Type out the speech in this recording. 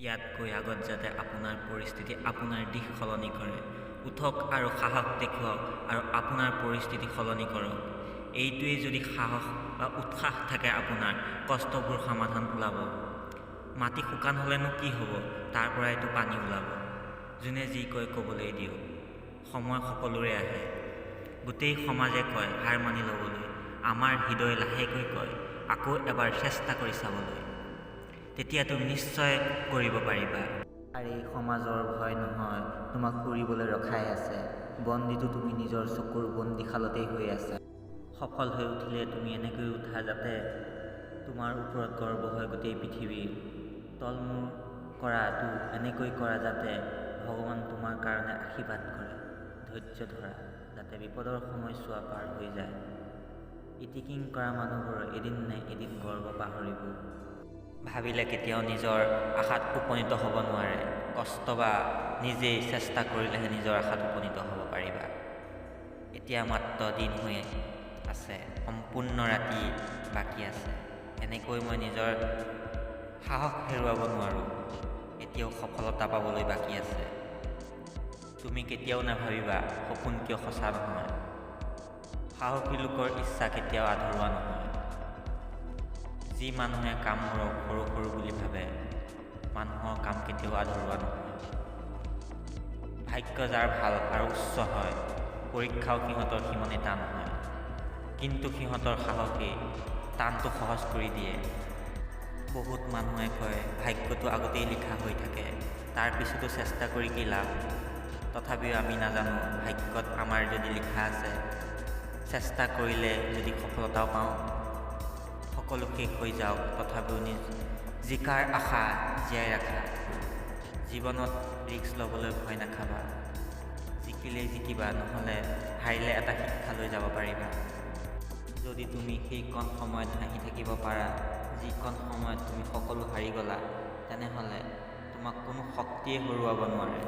ইয়াত গৈ আগত যাতে আপোনাৰ পৰিস্থিতি আপোনাৰ দিশ সলনি কৰে। উঠক আৰু সাহস দেখুৱাওক আৰু আপোনাৰ পৰিস্থিতি সলনি কৰক। এইটোৱেই যদি সাহস বা উৎসাহ থাকে আপোনাৰ, কষ্টবোৰ সমাধান ওলাব। মাটি শুকান হ'লেনো কি হ'ব, তাৰ পৰাইতো পানী ওলাব। যোনে যি কয় ক'বলৈ দিয়ক, সময় সকলোৰে আহে। গোটেই সমাজে কয় হাৰ মানি ল'বলৈ, আমাৰ হৃদয় লাহেকৈ কয় আকৌ এবাৰ চেষ্টা কৰি চাবলৈ। তেতিয়া তুমি নিশ্চয় কৰিব পাৰিবা। আৰু এই সমাজৰ ভয় নহয়, তোমাক উৰিবলৈ ৰখাই আছে। বন্দীটো তুমি নিজৰ চকুৰ বন্দীশালতেই হৈ আছা। সফল হৈ উঠিলে তুমি এনেকৈ উঠা যাতে তোমাৰ ওপৰত গৰ্ব হয় গোটেই পৃথিৱীৰ। তলমূৰ কৰাটো এনেকৈ কৰা যাতে ভগৱান তোমাৰ কাৰণে আশীৰ্বাদ কৰে। ধৈৰ্য ধৰা যাতে বিপদৰ সময়ছোৱা পাৰ হৈ যায়। ইটিকিং কৰা মানুহবোৰৰ এদিন নে এদিন গৰ্ব পাহৰিব। ভাবিলে কেতিয়াও নিজৰ আশাত উপনীত হ'ব নোৱাৰে। কষ্ট বা নিজেই চেষ্টা কৰিলেহে নিজৰ আশাত উপনীত হ'ব পাৰিবা। এতিয়া মাত্ৰ দিন হৈ আছে, সম্পূৰ্ণ ৰাতি বাকী আছে। এনেকৈ মই নিজৰ সাহস হেৰুৱাব নোৱাৰোঁ। এতিয়াও সফলতা পাবলৈ বাকী আছে। তুমি কেতিয়াও নাভাবিবা সপোন কিয় সঁচা নহয়। সাহসী লোকৰ ইচ্ছা কেতিয়াও আধৰুৱা নহয়। যি মানুহে কামবোৰক সৰু সৰু বুলি ভাবে, মানুহৰ কাম কেতিয়াও আধৰুৱা নহয়। ভাগ্য যাৰ ভাল আৰু উচ্চ হয়, পৰীক্ষাও সিহঁতৰ সিমানেই টান হয়। কিন্তু সিহঁতৰ সাহসেই টানটো সহজ কৰি দিয়ে। বহুত মানুহে কয় ভাগ্যটো আগতেই লিখা হৈ থাকে, তাৰ পিছতো চেষ্টা কৰি কি লাভ। তথাপিও আমি নাজানো ভাগ্যত আমাৰ যদি লিখা আছে, চেষ্টা কৰিলে যদি সফলতাও পাওঁ, সকলো শেষ হৈ যাওক তথাপিও জিকাৰ আশা জীয়াই ৰাখা। জীৱনত ৰিস্ক ল'বলৈ ভয় নাখাবা। জিকিলেই জিকিবা, নহ'লে হাৰিলে এটা শিক্ষা লৈ যাব পাৰিবা। যদি তুমি সেইকণ সময়ত হাঁহি থাকিব পাৰা, যিকণ সময়ত তুমি সকলো হাৰি গ'লা, তেনেহ'লে তোমাক কোনো শক্তিয়ে হৰুৱাব নোৱাৰে।